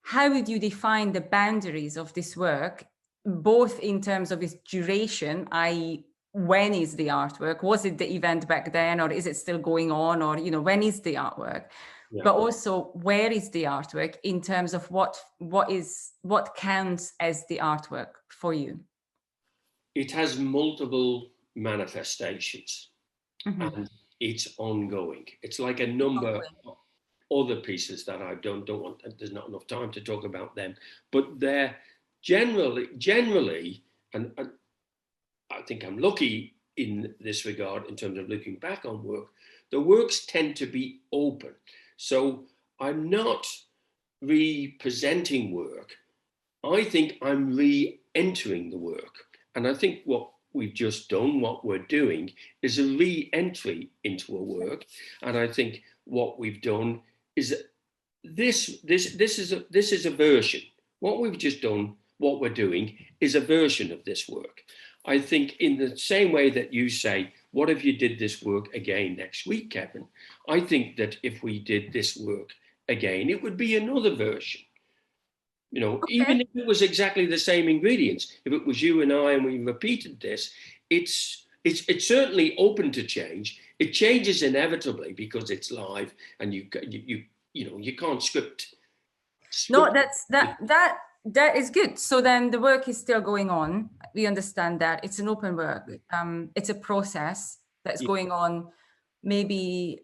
S5: how would you define the boundaries of this work, both in terms of its duration, i.e. when is the artwork? Was it the event back then, or is it still going on, or when is the artwork?
S2: Yeah.
S5: But also, where is the artwork in terms of what counts as the artwork for you?
S2: It has multiple manifestations,
S5: Mhm.
S2: and it's ongoing. It's like a number of other pieces that I've done. There's not enough time to talk about them, but they're generally, and I think I'm lucky in this regard in terms of looking back on work, the works tend to be open. So I'm not representing work. I think I'm re-entering the work. And I think what we've just done, what we're doing, is a re-entry into a work. And I think what we've done is this is a version. What we've just done, what we're doing, is a version of this work. I think in the same way that you say, what if you did this work again next week, Kevin? I think that if we did this work again, it would be another version. Even if it was exactly the same ingredients, if it was you and I and we repeated this, it's certainly open to change. It changes inevitably because it's live, and you can't script.
S5: No, that is good. So then the work is still going on. We understand that it's an open work. It's a process that's going on, maybe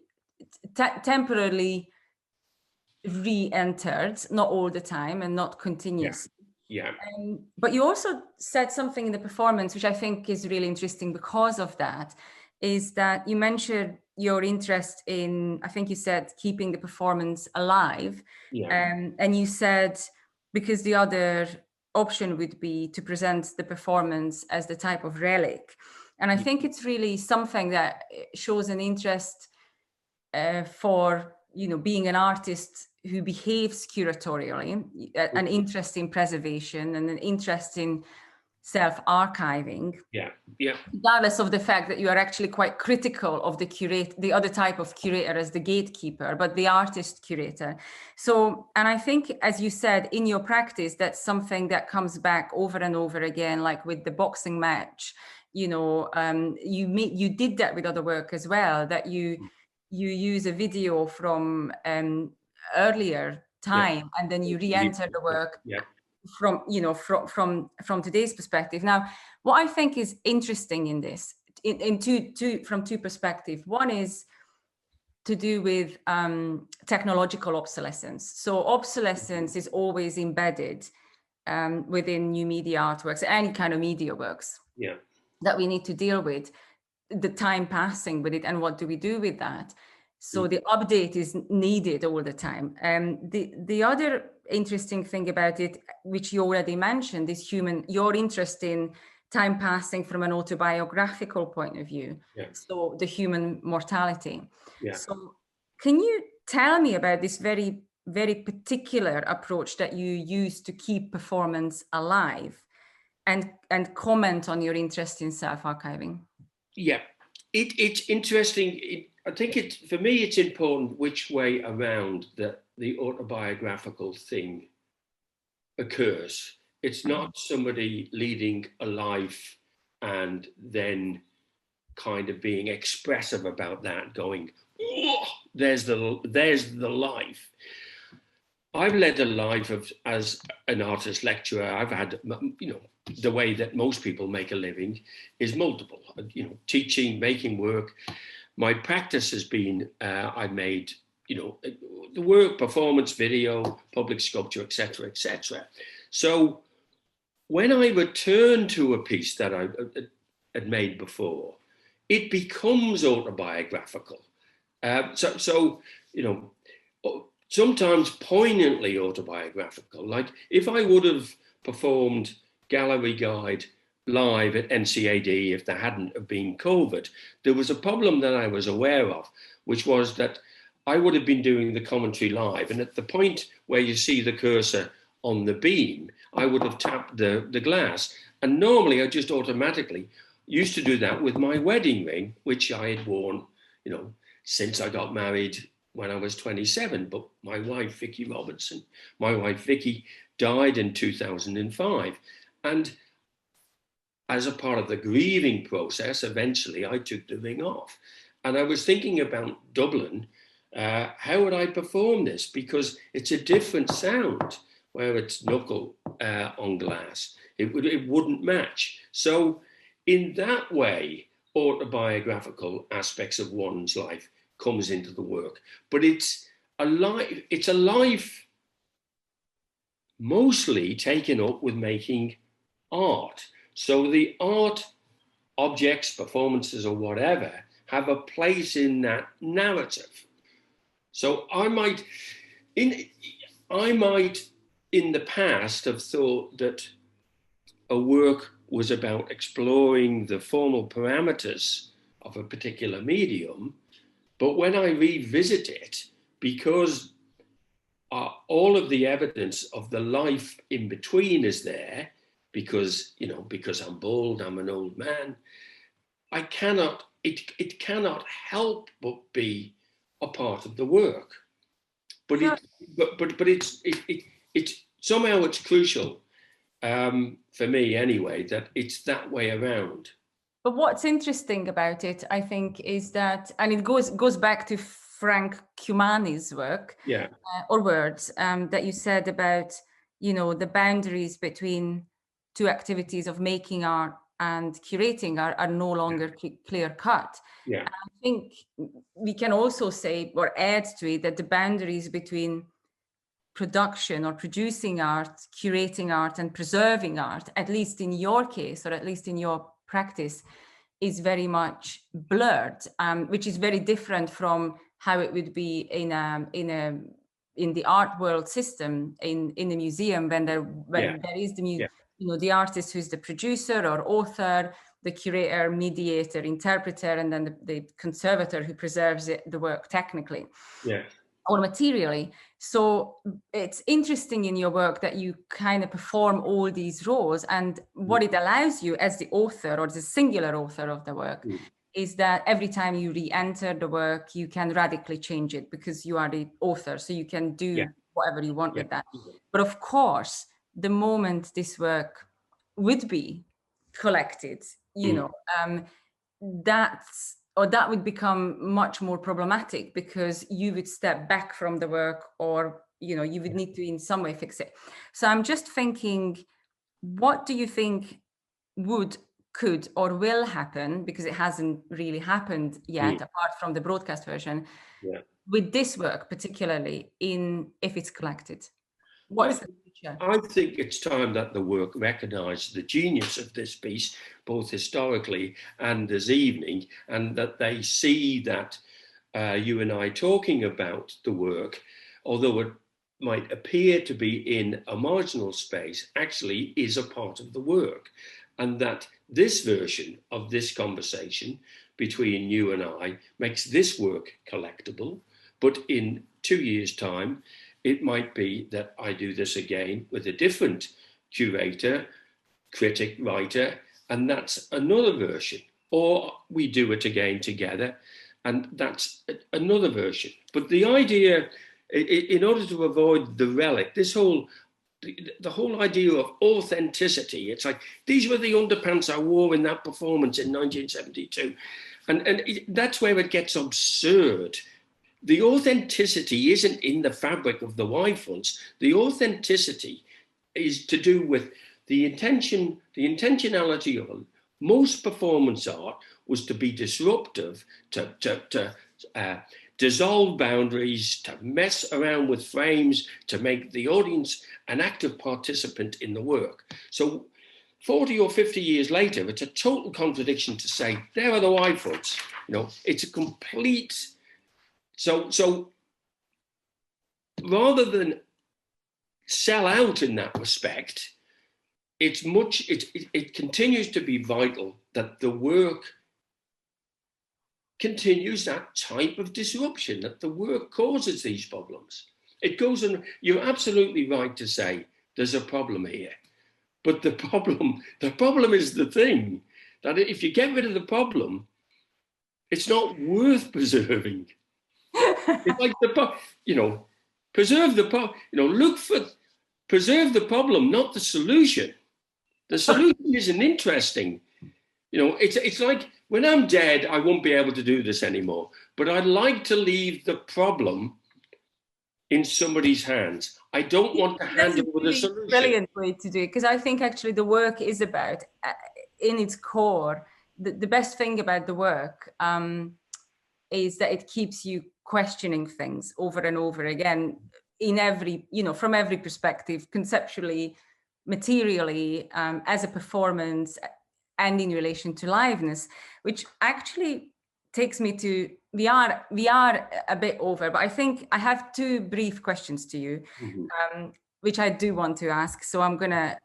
S5: temporarily re-entered, not all the time and not continuously.
S2: Yeah.
S5: But you also said something in the performance, which I think is really interesting because of that, is that you mentioned your interest in, I think you said, keeping the performance alive.
S2: Yeah.
S5: And you said, because the other option would be to present the performance as the type of relic. And I think it's really something that shows an interest for, being an artist who behaves curatorially, an interest in preservation and an interest in self-archiving.
S2: Yeah.
S5: Regardless of the fact that you are actually quite critical of the other type of curator as the gatekeeper, but the artist curator. So, and I think, as you said, in your practice, that's something that comes back over and over again, like with the boxing match. You did that with other work as well, that you use a video from earlier time, and then you re-enter the work from today's perspective. Now, what I think is interesting in this, from two perspectives. One is to do with technological obsolescence. So obsolescence is always embedded within new media artworks, any kind of media works that we need to deal with, the time passing with it, and what do we do with that? So the update is needed all the time. The other interesting thing about it, which you already mentioned, is your interest in time passing from an autobiographical point of view. So the human mortality. So can you tell me about this very, very particular approach that you use to keep performance alive, and comment on your interest in self-archiving?
S2: Yeah, it's interesting. I think for me, it's important which way around the autobiographical thing occurs. It's not somebody leading a life and then kind of being expressive about that, going, oh, there's the life. I've led a life as an artist lecturer. I've had, the way that most people make a living is multiple, teaching, making work. My practice has been, I made, the work, performance, video, public sculpture, etc., etc. So when I return to a piece that I had made before, it becomes autobiographical. Sometimes poignantly autobiographical. Like if I would have performed Gallery Guide live at NCAD, if there hadn't have been COVID, there was a problem that I was aware of, which was that I would have been doing the commentary live. And at the point where you see the cursor on the beam, I would have tapped the glass. And normally I just automatically used to do that with my wedding ring, which I had worn, you know, since I got married when I was 27. But my wife, Vicky Robertson, Vicky, died in 2005. And as a part of the grieving process, eventually I took the ring off. And I was thinking about Dublin. How would I perform this? Because it's a different sound where it's knuckle on glass. It wouldn't match. So in that way, autobiographical aspects of one's life comes into the work. But it's a life mostly taken up with making art. So the art objects, performances, or whatever have a place in that narrative. So I might in the past have thought that a work was about exploring the formal parameters of a particular medium, but when I revisit it, because all of the evidence of the life in between is there, because I'm bald, I'm an old man, it cannot help but be a part of the work. But it's somehow it's crucial for me anyway, that it's that way around.
S5: But what's interesting about it, I think, is that, and it goes back to Frank Cumani's work, or words that you said about, the boundaries between two activities of making art and curating are no longer clear cut.
S2: Yeah.
S5: And I think we can also say, or add to it, that the boundaries between production or producing art, curating art, and preserving art, at least in your case, or at least in your practice, is very much blurred, which is very different from how it would be in the art world system in the museum, when there is the artist who's the producer or author, the curator, mediator, interpreter, and then the conservator who preserves the work technically.
S2: Yeah.
S5: Or materially. So it's interesting in your work that you kind of perform all these roles, and what it allows you as the author or the singular author of the work is that every time you re-enter the work, you can radically change it because you are the author, so you can do whatever you want with that. But of course, the moment this work would be collected, that would become much more problematic, because you would step back from the work, or you would need to in some way fix it. So I'm just thinking, what do you think could or will happen, because it hasn't really happened yet, apart from the broadcast version, with this work, particularly if it's collected? What's the future?
S2: I think it's time that the work recognised the genius of this piece, both historically and this evening, and that they see that you and I talking about the work, although it might appear to be in a marginal space, actually is a part of the work, and that this version of this conversation between you and I makes this work collectible. But in 2 years' time, it might be that I do this again with a different curator, critic, writer, and that's another version. Or we do it again together, and that's another version. But the idea, in order to avoid the relic, the whole idea of authenticity, it's like, these were the underpants I wore in that performance in 1972. And that's where it gets absurd. The authenticity isn't in the fabric of the Y-fronts. The authenticity is to do with the intentionality of most performance art was to be disruptive, to dissolve boundaries, to mess around with frames, to make the audience an active participant in the work. So 40 or 50 years later, it's a total contradiction to say, there are the Y-fronts. It's a complete... So rather than sell out in that respect, it continues to be vital that the work continues that type of disruption, that the work causes these problems. It goes on. You're absolutely right to say there's a problem here. But the problem is the thing that if you get rid of the problem, it's not worth preserving. It's like preserve the problem. Preserve the problem, not the solution. The solution isn't interesting. It's like when I'm dead, I won't be able to do this anymore. But I'd like to leave the problem in somebody's hands. I don't want to hand over the solution.
S5: Brilliant way to do it, because I think actually the work is about, in its core, the best thing about the work is that it keeps you questioning things over and over again in every, from every perspective, conceptually, materially, as a performance, and in relation to liveness, which actually takes me to, we are a bit over, but I think I have two brief questions to you, which I do want to ask. So I'm gonna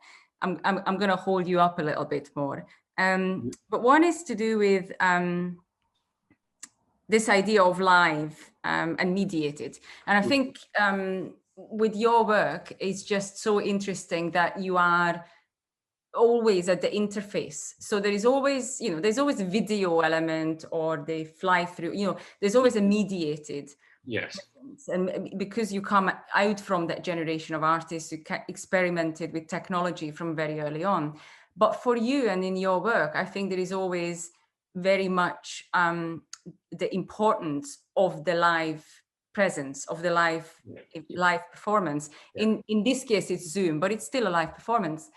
S5: hold you up a little bit more. But one is to do with this idea of live and mediated. And I think with your work, it's just so interesting that you are always at the interface. So there is always, there's always a video element, or they fly through, there's always a mediated.
S2: Yes.
S5: And because you come out from that generation of artists who experimented with technology from very early on. But for you and in your work, I think there is always very much the importance of the live presence, of the live performance.
S2: Yeah.
S5: In this case, it's Zoom, but it's still a live performance.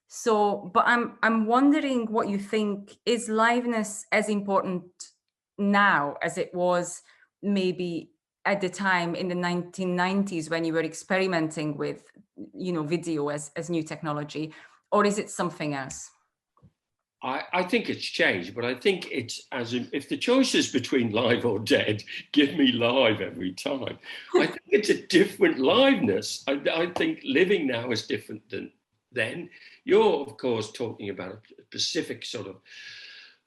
S5: So, but I'm wondering what you think, is liveness as important now as it was maybe at the time in the 1990s when you were experimenting with, video as new technology, or is it something else?
S2: I think it's changed, but I think it's if the choice is between live or dead, give me live every time. I think it's a different liveness. I think living now is different than then. You're, of course, talking about a specific sort of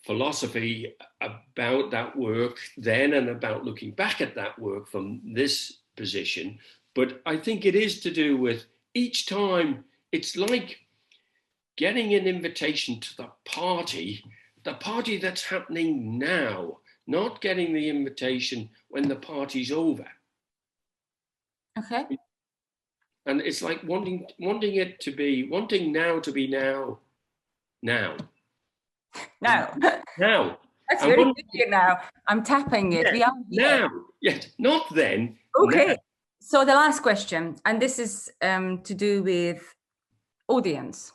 S2: philosophy about that work then and about looking back at that work from this position. But I think it is to do with each time, it's like getting an invitation to the party that's happening now, not getting the invitation when the party's over.
S5: Okay.
S2: And it's like wanting now to be now. Now.
S5: That's very good now. I'm tapping it.
S2: Yeah,
S5: we are here.
S2: now. Yes, not then.
S5: Okay.
S2: Now.
S5: So the last question, and this is to do with audience.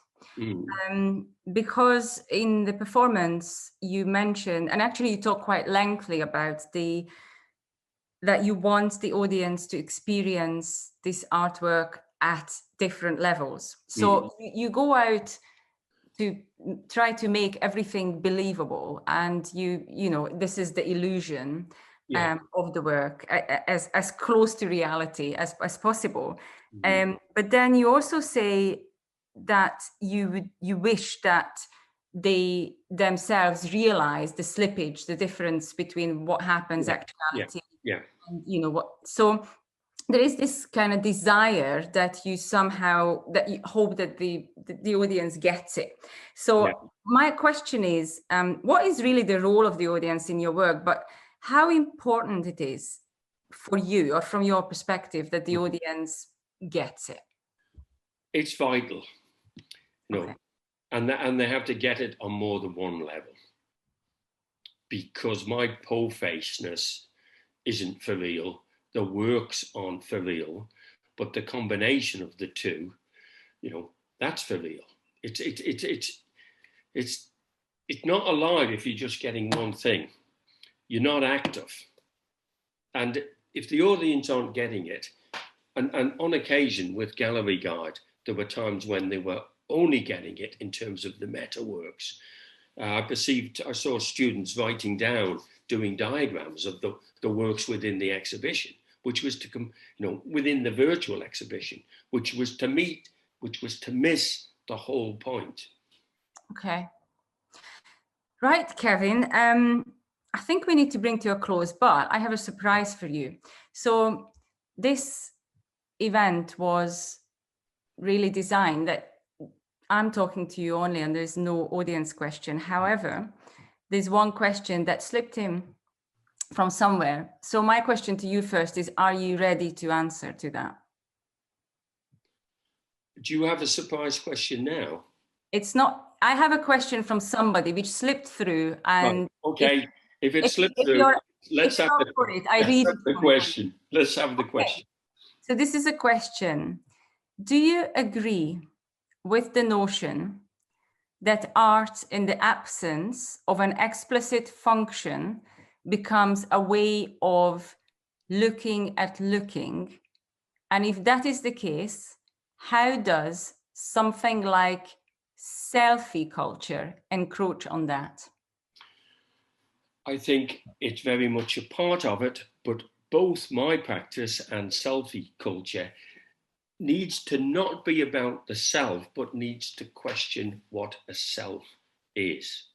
S5: Because in the performance you mentioned, and actually you talk quite lengthily about that you want the audience to experience this artwork at different levels. So you go out to try to make everything believable, and this is the illusion of the work, as close to reality as possible. But then you also say that you wish that they themselves realize the slippage, the difference between what happens actuality and so there is this kind of desire that you hope that the audience gets it. So my question is, what is really the role of the audience in your work, but how important it is for you, or from your perspective, that the audience gets it?
S2: It's vital. And they have to get it on more than one level, because my po-facedness isn't for real, the works aren't for real, but the combination of the two, that's for real. It's not alive if you're just getting one thing. You're not active. And if the audience aren't getting it, and on occasion with Gallery Guide, there were times when they were only getting it in terms of the meta works. I saw students writing down, doing diagrams of the works within the exhibition, which was to come, within the virtual exhibition, which was to miss the whole point.
S5: Okay. Right, Kevin. I think we need to bring to a close, but I have a surprise for you. So this event was really designed that I'm talking to you only and there's no audience question. However, there's one question that slipped in from somewhere. So my question to you first is, are you ready to answer to that?
S2: Do you have a surprise question now?
S5: It's not, I have a question from somebody which slipped through, and
S2: Right. Okay, if it slipped
S5: if
S2: through,
S5: you're-
S2: let's have
S5: up for it, I read it
S2: the
S5: for you.
S2: question. Let's have the question.
S5: So this is a question. Do you agree with the notion that art in the absence of an explicit function becomes a way of looking at looking? And if that is the case, how does something like selfie culture encroach on that?
S2: I think it's very much a part of it, but both my practice and selfie culture needs to not be about the self, but needs to question what a self is.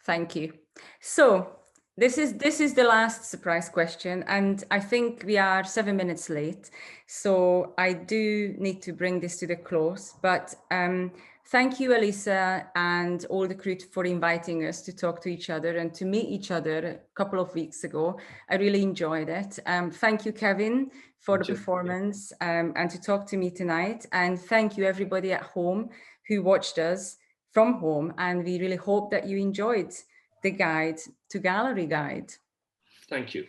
S5: Thank you. So this is the last surprise question, and I think we are 7 minutes late. So I do need to bring this to the close. But thank you, Elisa, and all the crew for inviting us to talk to each other and to meet each other a couple of weeks ago. I really enjoyed it. Thank you, Kevin, for the performance and to talk to me tonight. And thank you, everybody at home who watched us from home, and we really hope that you enjoyed the guide to Gallery Guide.
S2: Thank you.